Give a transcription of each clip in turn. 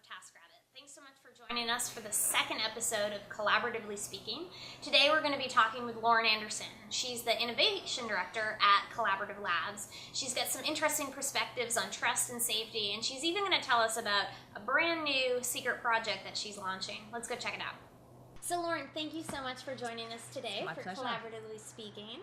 TaskRabbit. Thanks so much for joining us for the second episode of Collaboratively Speaking. Today we're going to be talking with Lauren Anderson. She's the Innovation Director at Collaborative Labs. She's got some interesting perspectives on trust and safety, and she's even going to tell us about a brand new secret project that she's launching. Let's go check it out. So Lauren, thank you so much for joining us today for Collaboratively Speaking.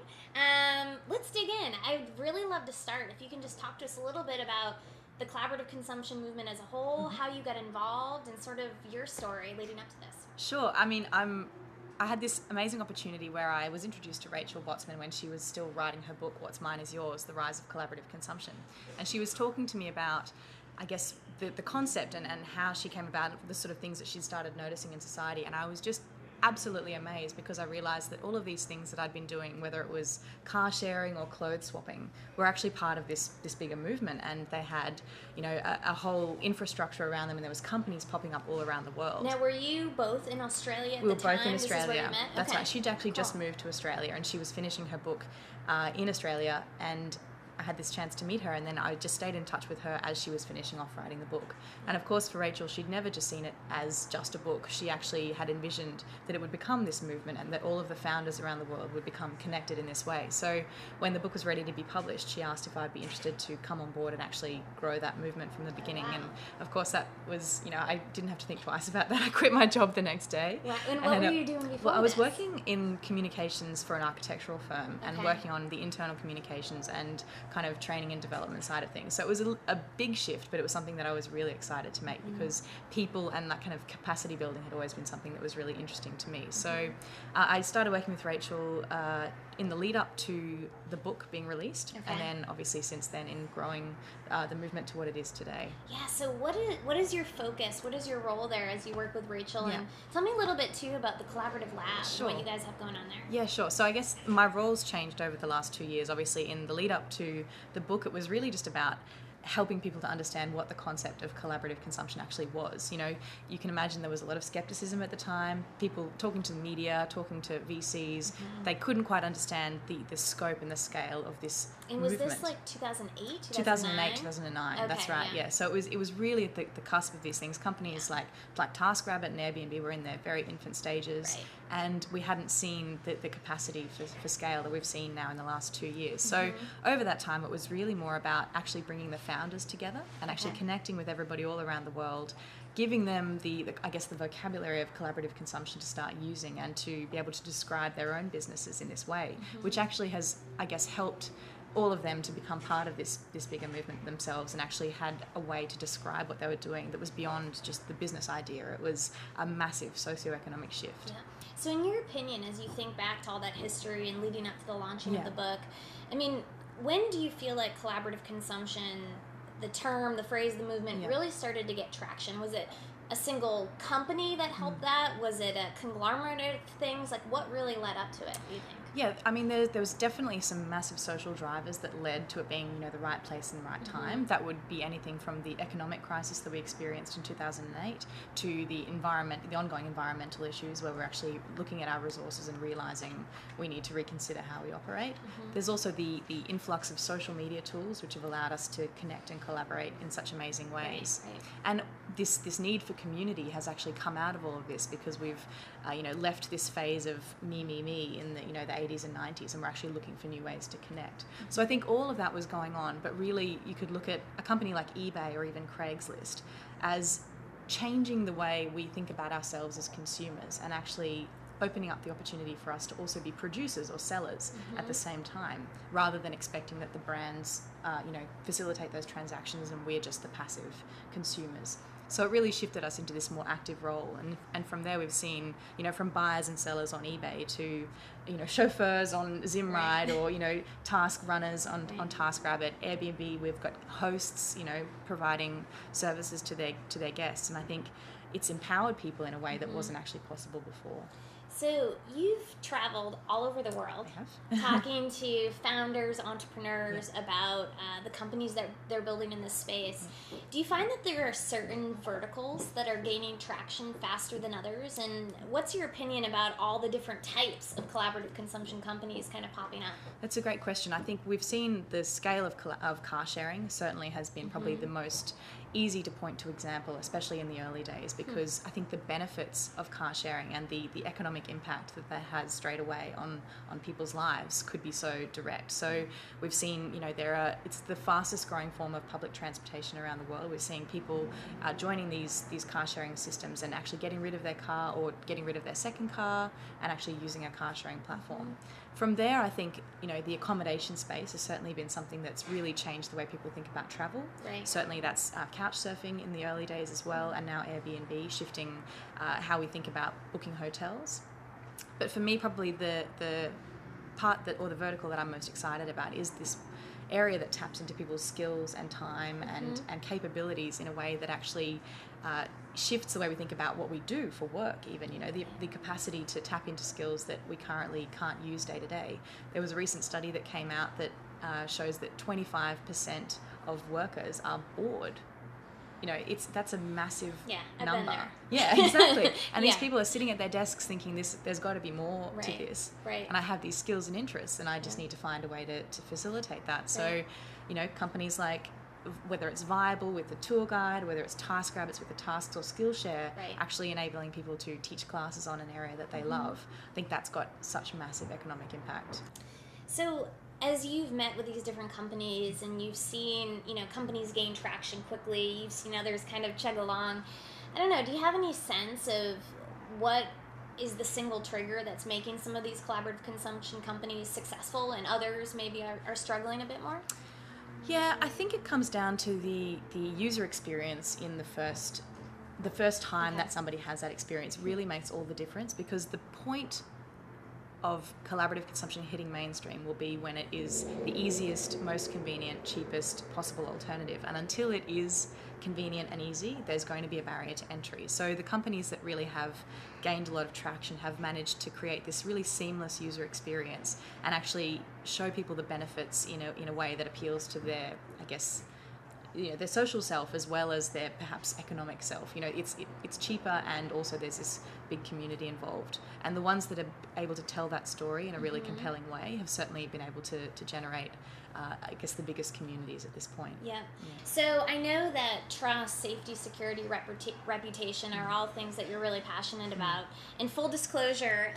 Let's dig in. I'd really love to start if you can just talk to us a little bit about the collaborative consumption movement as a whole, how you got involved, and sort of your story leading up to this. Sure. I mean, I had this amazing opportunity where I was introduced to Rachel Botsman when she was still writing her book, What's Mine Is Yours, The Rise of Collaborative Consumption. And she was talking to me about, I guess, the concept and how she came about, the sort of things that she'd started noticing in society. And I was just absolutely amazed because I realized that all of these things that I'd been doing, whether it was car sharing or clothes swapping, were actually part of this bigger movement, and they had, you know, a whole infrastructure around them, and there was companies popping up all around the world. Now, were you both in Australia at we the were time? both in Australia. This is where you met? That's okay. right. She'd actually Cool. just moved to Australia, and she was finishing her book in Australia, and I had this chance to meet her, and then I just stayed in touch with her as she was finishing off writing the book. And of course, for Rachel, she'd never just seen it as just a book. She actually had envisioned that it would become this movement and that all of the founders around the world would become connected in this way. So when the book was ready to be published, she asked if I'd be interested to come on board and actually grow that movement from the beginning. Wow. And of course, that was, you know, I didn't have to think twice about that. I quit my job the next day. Wow. And what were you doing before Well, I was this? working in communications for an architectural firm and Okay. working on the internal communications and kind of training and development side of things. So it was a big shift, but it was something that I was really excited to make because people and that kind of capacity building had always been something that was really interesting to me. So I started working with Rachel in the lead up to the book being released, and then obviously since then in growing the movement to what it is today. Yeah, so what is your focus? What is your role there as you work with Rachel? Yeah. And tell me a little bit too about the Collaborative Lab Sure. and what you guys have going on there. Yeah, sure. So I guess my role's changed over the last 2 years. Obviously, in the lead up to the book, it was really just about helping people to understand what the concept of collaborative consumption actually was. You know, you can imagine there was a lot of skepticism at the time, people talking to the media, talking to VCs, they couldn't quite understand the scope and the scale of this And was movement. this like 2008, 2008, 2009, Okay, that's right, yeah. So it was really at the cusp of these things. Companies like TaskRabbit and Airbnb were in their very infant stages, and we hadn't seen the capacity for scale that we've seen now in the last 2 years. So over that time, it was really more about actually bringing the founders together and actually connecting with everybody all around the world, giving them the I guess the vocabulary of collaborative consumption to start using and to be able to describe their own businesses in this way, which actually has, I guess, helped all of them to become part of this bigger movement themselves, and actually had a way to describe what they were doing that was beyond just the business idea. It was a massive socioeconomic shift. Yeah. So in your opinion, as you think back to all that history and leading up to the launching of the book, I mean, when do you feel like collaborative consumption, the term, the phrase, the movement really started to get traction? Was it a single company that helped that? Was it a conglomerate of things? Like, what really led up to it, do you think? Yeah, I mean, there was definitely some massive social drivers that led to it being, you know, the right place and the right time. That would be anything from the economic crisis that we experienced in 2008 to the ongoing environmental issues where we're actually looking at our resources and realizing we need to reconsider how we operate. There's also the influx of social media tools which have allowed us to connect and collaborate in such amazing ways. Right. And this need for community has actually come out of all of this because we've left this phase of me in the the 80s and 90s, and we're actually looking for new ways to connect. So I think all of that was going on, but really you could look at a company like eBay or even Craigslist as changing the way we think about ourselves as consumers and actually opening up the opportunity for us to also be producers or sellers at the same time, rather than expecting that the brands facilitate those transactions and we're just the passive consumers. So it really shifted us into this more active role, and from there we've seen, from buyers and sellers on eBay to, chauffeurs on Zimride or, task runners on TaskRabbit, Airbnb. We've got hosts, providing services to their guests, and I think it's empowered people in a way that wasn't actually possible before. So you've traveled all over the world talking to founders, entrepreneurs about the companies that they're building in this space. Do you find that there are certain verticals that are gaining traction faster than others? And what's your opinion about all the different types of collaborative consumption companies kind of popping up? That's a great question. I think we've seen the scale of car sharing certainly has been probably the most easy to point to example, especially in the early days, because I think the benefits of car sharing and the economic impact that has straight away on people's lives could be so direct. So we've seen, it's the fastest growing form of public transportation around the world. We're seeing people joining these car sharing systems and actually getting rid of their car or getting rid of their second car and actually using a car sharing platform. From there, I think, the accommodation space has certainly been something that's really changed the way people think about travel. Right. Certainly that's couch surfing in the early days as well, and now Airbnb shifting how we think about booking hotels. But for me, probably the part or the vertical that I'm most excited about is this area that taps into people's skills and time and capabilities in a way that actually shifts the way we think about what we do for work even, the capacity to tap into skills that we currently can't use day to day. There was a recent study that came out that shows that 25% of workers are bored. That's a massive I've number. been there. Yeah, exactly. And these people are sitting at their desks thinking there's got to be more to this. Right. And I have these skills and interests, and I just need to find a way to facilitate that. So, companies like, whether it's Viable with the tour guide, whether it's TaskRabbit with the tasks or Skillshare, actually enabling people to teach classes on an area that they love. I think that's got such massive economic impact. So, as you've met with these different companies and you've seen, companies gain traction quickly, you've seen others kind of chug along, I don't know, do you have any sense of what is the single trigger that's making some of these collaborative consumption companies successful and others maybe are struggling a bit more? Yeah, I think it comes down to the user experience in the first time that somebody has that experience really makes all the difference, because the point of collaborative consumption hitting mainstream will be when it is the easiest, most convenient, cheapest possible alternative. And until it is convenient and easy, there's going to be a barrier to entry. So the companies that really have gained a lot of traction have managed to create this really seamless user experience and actually show people the benefits in a way that appeals to their, I guess, their social self as well as their perhaps economic self. It's cheaper, and also there's this big community involved. And the ones that are able to tell that story in a really compelling way have certainly been able to generate, I guess, the biggest communities at this point. Yeah. So I know that trust, safety, security, reputation are all things that you're really passionate about. In full disclosure,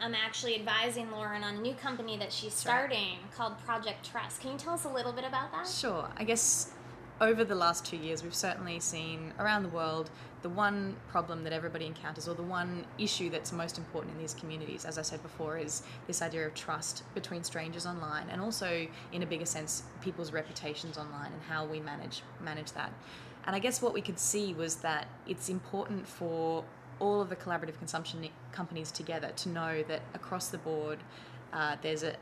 I'm actually advising Lauren on a new company that she's starting called Project Trust. Can you tell us a little bit about that? Sure. I guess over the last 2 years, we've certainly seen around the world the one problem that everybody encounters, or the one issue that's most important in these communities, as I said before, is this idea of trust between strangers online, and also, in a bigger sense, people's reputations online and how we manage that. And I guess what we could see was that it's important for all of the collaborative consumption companies together to know that across the board there's a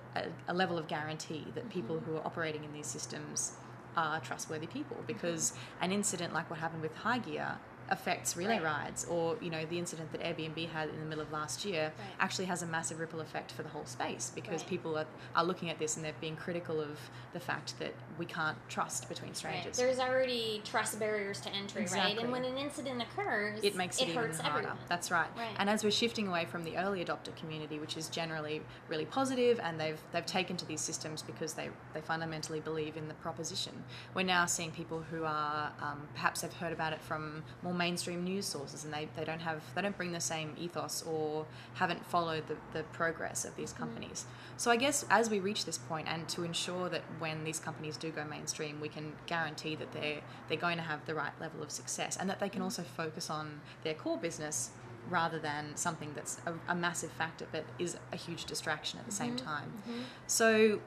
level of guarantee that people who are operating in these systems are trustworthy people, because an incident like what happened with High Gear affects relay rides, or the incident that Airbnb had in the middle of last year actually has a massive ripple effect for the whole space, because people are looking at this and they're being critical of the fact that we can't trust between strangers. There's already trust barriers to entry, right? And when an incident occurs, it makes it even hurts harder. everyone. That's right. And as we're shifting away from the early adopter community, which is generally really positive, and they've taken to these systems because they fundamentally believe in the proposition, we're now seeing people who are perhaps have heard about it from more mainstream news sources, and they don't bring the same ethos or haven't followed the progress of these companies. So I guess as we reach this point, and to ensure that when these companies do go mainstream, we can guarantee that they're going to have the right level of success, and that they can also focus on their core business rather than something that's a massive factor but is a huge distraction at the same time. So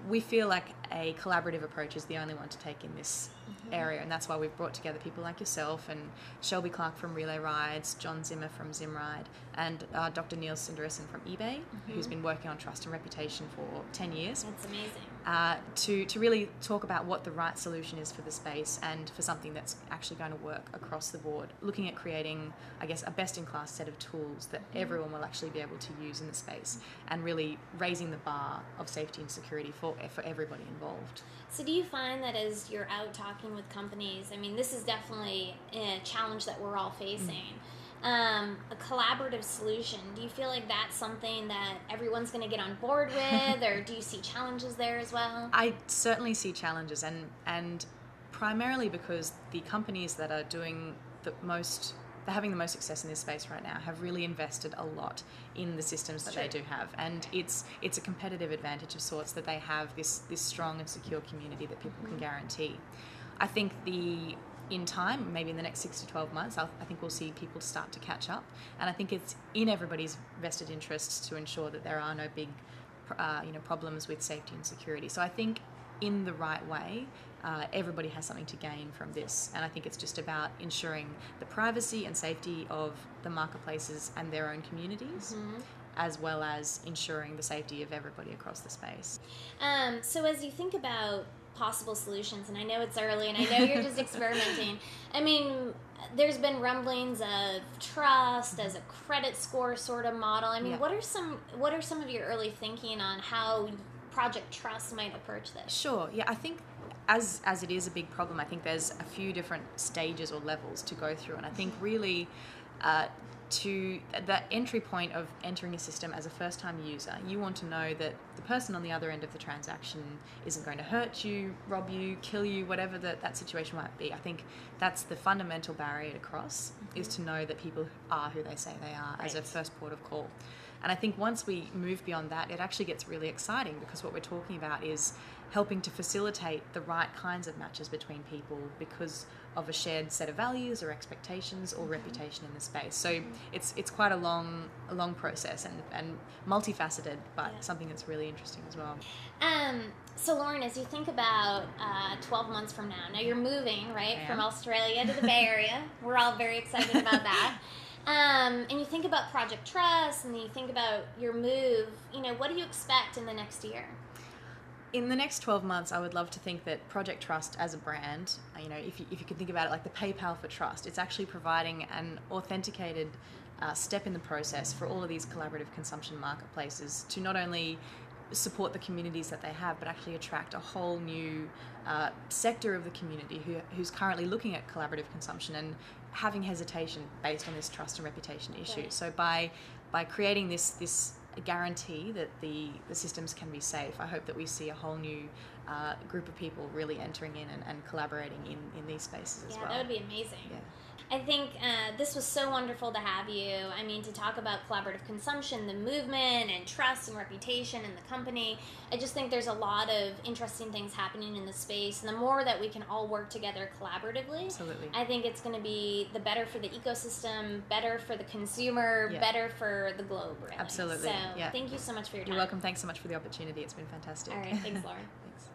we feel like a collaborative approach is the only one to take in this area, and that's why we've brought together people like yourself and Shelby Clark from Relay Rides, John Zimmer from Zimride, and Dr. Neil Sinderson from eBay, who's been working on trust and reputation for 10 years. That's amazing. To really talk about what the right solution is for the space and for something that's actually going to work across the board, looking at creating, I guess, a best-in-class set of tools that everyone will actually be able to use in the space, and really raising the bar of safety and security for everybody involved. So do you find that as you're out talking with companies, I mean, this is definitely a challenge that we're all facing, a collaborative solution, do you feel like that's something that everyone's going to get on board with, or do you see challenges there as well? I certainly see challenges, and primarily because the companies that are doing they're having the most success in this space right now have really invested a lot in the systems that they do have, and it's a competitive advantage of sorts that they have this strong and secure community that people can guarantee. I think in time, maybe in the next 6 to 12 months, I think we'll see people start to catch up, and I think it's in everybody's vested interests to ensure that there are no big problems with safety and security. So I think in the right way, everybody has something to gain from this, and I think it's just about ensuring the privacy and safety of the marketplaces and their own communities, as well as ensuring the safety of everybody across the space. So as you think about possible solutions, and I know it's early and I know you're just experimenting, I mean, there's been rumblings of trust as a credit score sort of model. I mean, what are some of your early thinking on how Project Trust might approach this? Sure. Yeah, I think as it is a big problem, I think there's a few different stages or levels to go through, and I think really to the entry point of entering a system as a first-time user, you want to know that the person on the other end of the transaction isn't going to hurt you, rob you, kill you, whatever that situation might be. I think that's the fundamental barrier to cross, is to know that people are who they say they are as a first port of call. And I think once we move beyond that, it actually gets really exciting, because what we're talking about is helping to facilitate the right kinds of matches between people because of a shared set of values or expectations or reputation in the space. So it's quite a long process and multifaceted, but something that's really interesting as well. So Lauren, as you think about 12 months from now you're moving, right, from Australia to the Bay Area. We're all very excited about that. And you think about Project Trust, and you think about your move, what do you expect in the next year? In the next 12 months, I would love to think that Project Trust as a brand, if you could think about it like the PayPal for trust, it's actually providing an authenticated step in the process for all of these collaborative consumption marketplaces to not only support the communities that they have, but actually attract a whole new sector of the community who's currently looking at collaborative consumption and having hesitation based on this trust and reputation issue. So by creating this guarantee that the systems can be safe, I hope that we see a whole new group of people really entering in and collaborating in these spaces as well. Yeah, that would be amazing. Yeah. I think this was so wonderful to have you. I mean, to talk about collaborative consumption, the movement, and trust and reputation in the company. I just think there's a lot of interesting things happening in the space, and the more that we can all work together collaboratively, Absolutely. I think it's going to be the better for the ecosystem, better for the consumer, better for the globe, really. Absolutely. So thank you so much for your time. You're welcome. Thanks so much for the opportunity. It's been fantastic. All right. Thanks, Lauren. Thanks.